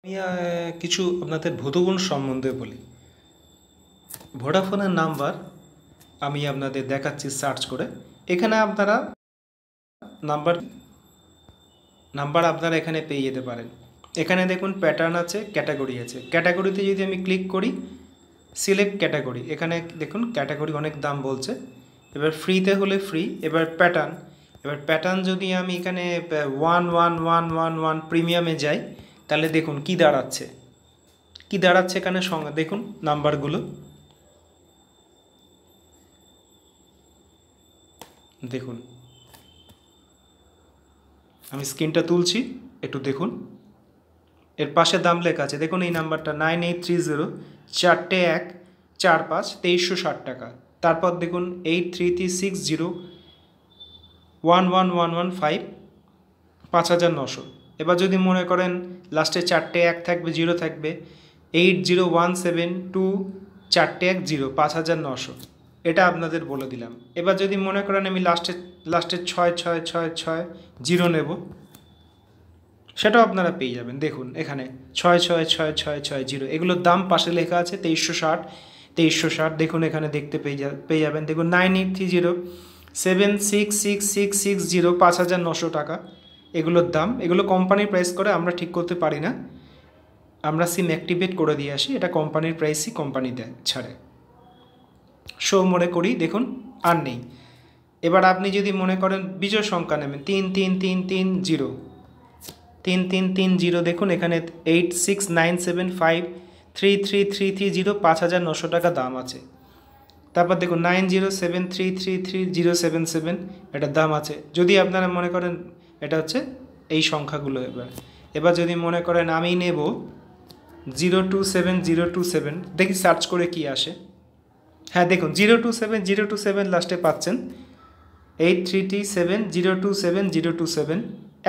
আমি কিছু আপনাদের ভোডাফোন সম্বন্ধে বলি। ভোডাফোনের নাম্বার আমি আপনাদের দেখাচ্ছি সার্চ করে। এখানে আপনারা নাম্বার আপনারা এখানে পেয়ে যেতে পারেন। এখানে দেখুন প্যাটার্ন আছে, ক্যাটাগরি আছে। ক্যাটাগরিতে যদি আমি ক্লিক করি, সিলেক্ট ক্যাটাগরি, এখানে দেখুন ক্যাটাগরি অনেক দাম বলছে। এবার ফ্রিতে হলে ফ্রি। এবার প্যাটার্ন যদি আমি এখানে 11111 প্রিমিয়ামে যাই, তাহলে দেখুন কি দাঁড়াচ্ছে এখানে সঙ্গে দেখুন নাম্বারগুলো দেখুন। আমি স্ক্রিনটা তুলছি, একটু দেখুন। এর পাশে দাম লেখা আছে, দেখুন এই নাম্বারটা 9830 4145 2360 টাকা। তারপর দেখুন 8360 11115 5900। এবার যদি মনে করেন লাস্টে 4টে 1 থাকবে, 0 থাকবে, 80172 4টে 1 0 5900। এটা আপনাদের বলে দিলাম। এবার যদি মনে করেন আমি লাস্টে 6666 নেব, সেটাও আপনারা পেয়ে যাবেন। দেখুন এখানে 666660, এগুলোর দাম পাশে লেখা আছে 2360। দেখুন এখানে দেখতে পেয়ে যাবেন। দেখুন 9830 766660 5900 টাকা এগুলোর দাম। এগুলো কোম্পানির প্রাইস করে, আমরা ঠিক করতে পারি না, আমরা সিম অ্যাক্টিভেট করে দিয়ে আসি। এটা কোম্পানির প্রাইসই কোম্পানি দেয়, ছাড়ে। শো মনে করি, দেখুন আর নেই। এবার আপনি যদি মনে করেন বিজয় সংখ্যা নেবেন 333330 3330, দেখুন এখানে 8697533330 5900 টাকা দাম আছে। তারপর দেখুন 9073333077 এটার দাম আছে। যদি আপনারা মনে করেন এটা হচ্ছে এই সংখ্যাগুলো। এবার যদি মনে করেন আমি নেব 027027, দেখি সার্চ করে কি আসে। হ্যাঁ দেখুন 027027 লাস্টে পাচ্ছেন। 8337027027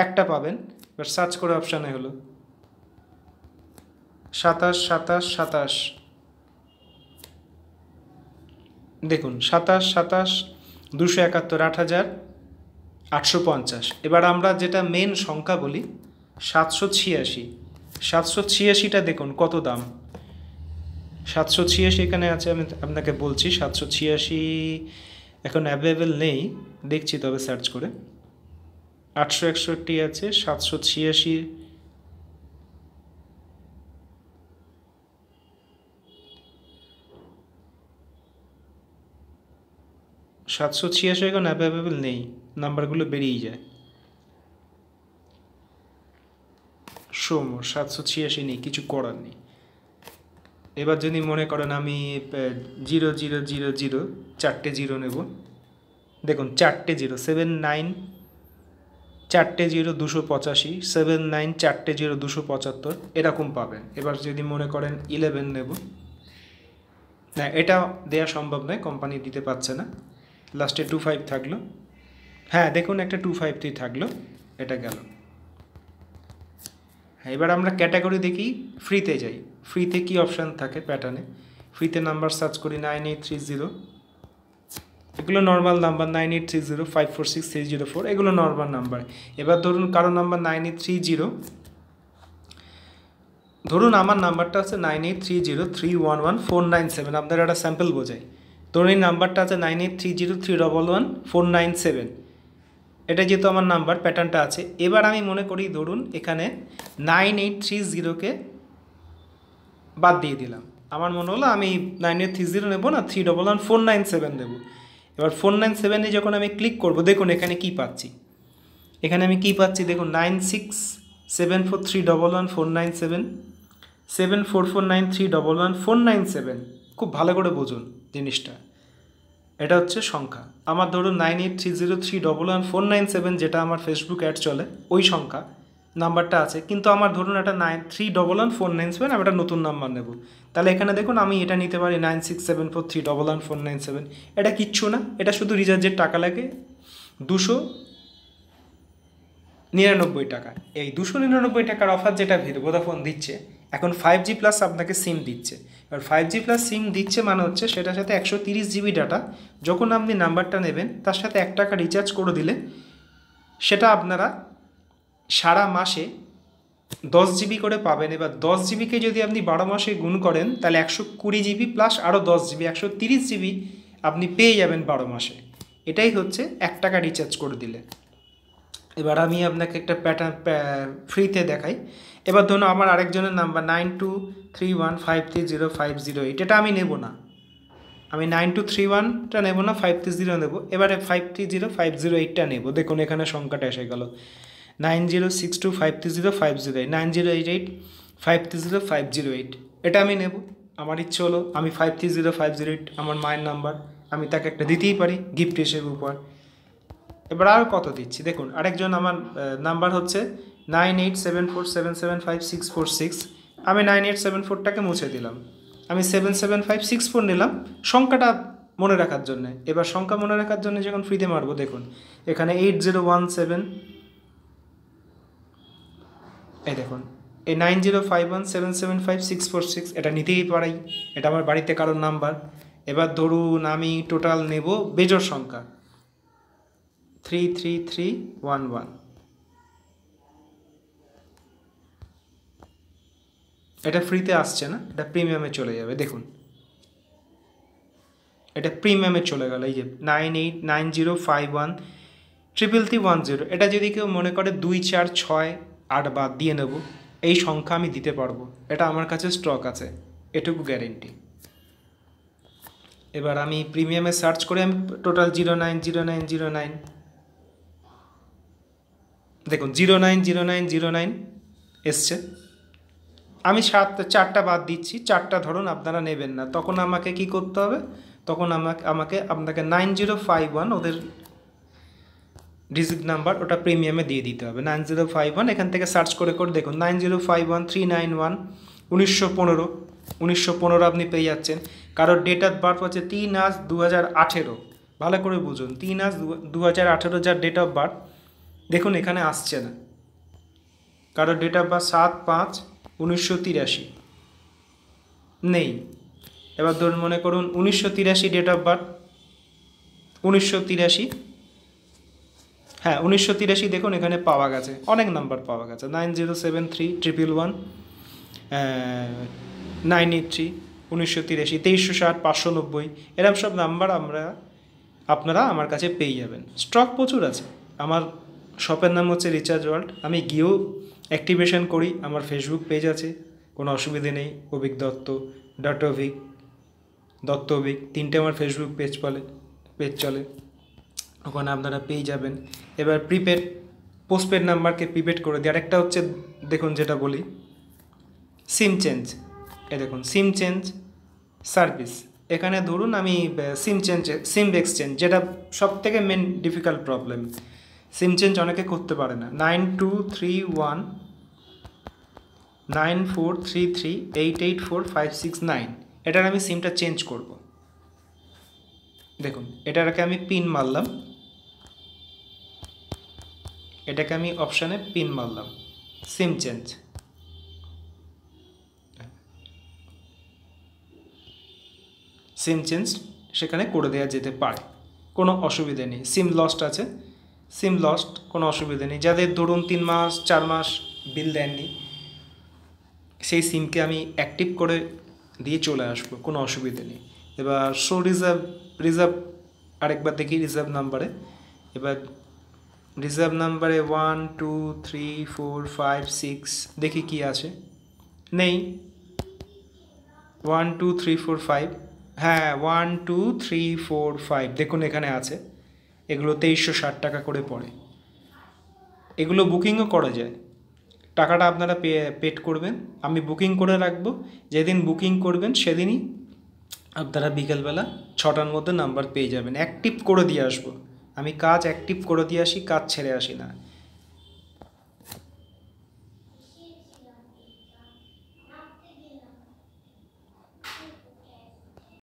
একটা পাবেন। এবার সার্চ করে অপশানে হলো 272727, দেখুন 2727 271 8850। এবার আমরা যেটা মেন সংখ্যা বলি 786টা দেখুন কত দাম। 786 এখানে আছে, আমি আপনাকে বলছি। 786 এখন অ্যাভেলেবেল নেই, দেখছি তবে সার্চ করে। 861 আছে, 786 এখন অ্যাভেলেবেল নেই, নাম্বারগুলো বেরিয়ে যায়। 786 নেই, কিছু করার নেই। এবার যদি মনে করেন আমি 0000 4টে 0 নেব, দেখুন 4টে 0 79 4টে 0 285 79 4টে 0 275 এরকম পাবেন। এবার যদি মনে করেন 11 নেব, না এটা দেওয়া সম্ভব নয়, কোম্পানি দিতে পারছে না। লাস্টে 25 থাকলো, হ্যাঁ দেখুন একটা 253 থাকলো, এটা গেল। হ্যাঁ এবার আমরা ক্যাটাগরি দেখি, ফ্রিতে যাই। ফ্রিতে কি অপশান থাকে প্যাটার্নে? ফ্রিতে নাম্বার সার্চ করি 9830, এগুলো নর্মাল নাম্বার। 9830546304 এগুলো নর্মাল নাম্বার। এবার ধরুন কারো নাম্বার 9830, ধরুন আমার নাম্বারটা আছে 9830311497, আপনার একটা স্যাম্পল বোঝাই। ধরুন এই নাম্বারটা আছে 9830311497, এটা যেহেতু আমার নাম্বার, প্যাটার্নটা আছে। এবার আমি মনে করি ধরুন এখানে 9830কে বাদ দিয়ে দিলাম। আমার মনে হলো আমি 9830 নেব না, 311497 দেবো। এবার 497 যখন আমি ক্লিক করব, দেখুন এখানে কি পাচ্ছি। দেখুন 9674311497 7449311497। খুব ভালো করে বুঝুন জিনিসটা, এটা হচ্ছে সংখ্যা। আমার ধরুন 9830311497 যেটা আমার ফেসবুক অ্যাড চলে, ওই সংখ্যা নাম্বারটা আছে। কিন্তু আমার ধরুন এটা 311497, আমি একটা নতুন নাম্বার নেব। তাহলে এখানে দেখুন আমি এটা নিতে পারি 9674311497। এটা কিচ্ছু না, এটা শুধু রিচার্জের টাকা লাগে 299 টাকা। এই 299 টাকার অফার যেটা ভোডাফোন দিচ্ছে এখন, 5G প্লাস আপনাকে সিম দিচ্ছে। এবার 5G প্লাস সিম দিচ্ছে মানে হচ্ছে সেটার সাথে 130 GB ডাটা, যখন আপনি নাম্বারটা নেবেন তার সাথে 1 টাকা রিচার্জ করে দিলে সেটা আপনারা সারা মাসে 10 জিবি করে পাবেন। এবার 10 জিবিকে যদি আপনি 12 মাসে গুণ করেন তাহলে 120 জিবি প্লাস আরও 10 জিবি 130 জিবি আপনি পেয়ে যাবেন 12 মাসে। এটাই হচ্ছে 1 টাকা রিচার্জ করে দিলে। এবার আমি আপনাকে একটা প্যাটার্ন ফ্রিতে দেখাই। এবার ধরুন আমার আরেকজনের নাম্বার 9231530508, এটা আমি নেব না, আমি 9231টা নেব না, 530 নেব। এবারে 530508টা নেব। দেখুন এখানে সংখ্যাটা এসে গেল 9062530508 9088530508, এটা আমি নেব। আমার ইচ্ছে হলো আমি 530508 আমার মায়ের নাম্বার, আমি তাকে একটা দিতেই পারি গিফট হিসেবে উপহার। এবার আর কত দিচ্ছি দেখুন, আরেকজন আমার নাম্বার হচ্ছে 9874775646, আমি 9874টাকে মুছে দিলাম, আমি 77564 নিলাম সংখ্যাটা মনে রাখার জন্য। এবার সংখ্যা মনে রাখার জন্য যখন ফ্রিতে মারবো দেখুন এখানে 8017, এই দেখুন এই 9051775646, এটা নিতেই পারি, এটা আমার বাড়িতে কারোর নাম্বার। এবার ধরুন আমি টোটাল নেব বেজোড় সংখ্যা 33311, এটা ফ্রিতে আসছে না, এটা প্রিমিয়ামে চলে যাবে। দেখুন এটা প্রিমিয়ামে চলে গেল, এই যে 9890513310, এটা যদি কেউ মনে করে 2468 বাদ দিয়ে নেব, এই সংখ্যা আমি দিতে পারবো, এটা আমার কাছে স্টক আছে, এটুকু গ্যারেন্টি। এবার আমি প্রিমিয়ামে সার্চ করে আমি টোটাল 090909, দেখুন 090909 এসছে। আমি 4টা বাদ দিচ্ছি, 4টা ধরুন আপনারা নেবেন না, তখন আমাকে কি করতে হবে, তখন আপনাকে 9051 ওদের ডিজিট নাম্বার, ওটা প্রিমিয়ামে দিয়ে দিতে হবে 9051। এখান থেকে সার্চ করে দেখুন 9051391 1915 আপনি পেয়ে যাচ্ছেন। কারোর ডেট অফ বার্থ হচ্ছে 3/8/2018, ভালো করে বুঝুন 3/8/2018 যার ডেট অফ বার্থ, দেখুন এখানে আসছে না। কারোর ডেট অফ বার্থ 7/5/1983 নেই। এবার ধরুন মনে করুন 1983 ডেট অফ বার্থ, 1983, হ্যাঁ 1983 দেখুন এখানে পাওয়া গেছে, অনেক নাম্বার পাওয়া গেছে 90731111 983 1983 2360 590, এরকম সব নাম্বার আপনারা আমার কাছে পেয়ে যাবেন। স্টক প্রচুর আছে। আমার শপের নাম হচ্ছে রিচার্জ ওয়ার্ল্ড, আমি গিয়েও অ্যাক্টিভেশন করি, আমার ফেসবুক পেজ আছে, কোনো অসুবিধে নেই। অভিক দত্ত, দত্ত অভিক, 3টে আমার ফেসবুক পেজ চলে, ওখানে আপনারা পেয়ে যাবেন। এবার প্রিপেড পোস্টপেড নাম্বারকে প্রিপেড করে দিই। আরেকটা হচ্ছে দেখুন যেটা বলি সিম চেঞ্জ, দেখুন সিম চেঞ্জ সার্ভিস, এখানে ধরুন আমি সিম এক্সচেঞ্জ, যেটা সব থেকে মেন ডিফিকাল্ট প্রবলেম, সিম চেঞ্জ অনেকে করতে পারে না। 92319433884569, এটার আমি সিমটা চেঞ্জ করব। দেখুন এটাকে আমি পিন মারলাম, এটাকে আমি অপশানে পিন মারলাম, সিম চেঞ্জ, সেখানে করে দেওয়া যেতে পারে, কোনো অসুবিধে নেই। সিম লস্ট আছে, সিম লস্ট, কোনো অসুবিধে নেই। যাদের ধরুন 3 মাস 4 মাস বিল দেননি, সেই সিমকে আমি অ্যাক্টিভ করে দিয়ে চলে আসবো, কোনো অসুবিধে নেই। এবার শো রিজার্ভ আরেকবার দেখি রিজার্ভ নাম্বারে। এবার রিজার্ভ নাম্বারে 1 2 3 4 5 6 দেখি কি আছে, নেই। 1 2 3 4 5, হ্যাঁ 1 2 3 4 5 দেখুন এখানে আছে। এগুলো 2360 টাকা করে পড়ে, এগুলো বুকিংও করা যায়, টাকাটা আপনারা পেড করবেন, আমি বুকিং করে রাখবো। যেদিন বুকিং করবেন সেদিনই আপনারা বিকেলবেলা 6টার মধ্যে নাম্বার পেয়ে যাবেন। অ্যাক্টিভ করে দিয়ে আসবো, আমি কাজ অ্যাক্টিভ করে দিয়ে আসি, কাজ ছেড়ে আসি না।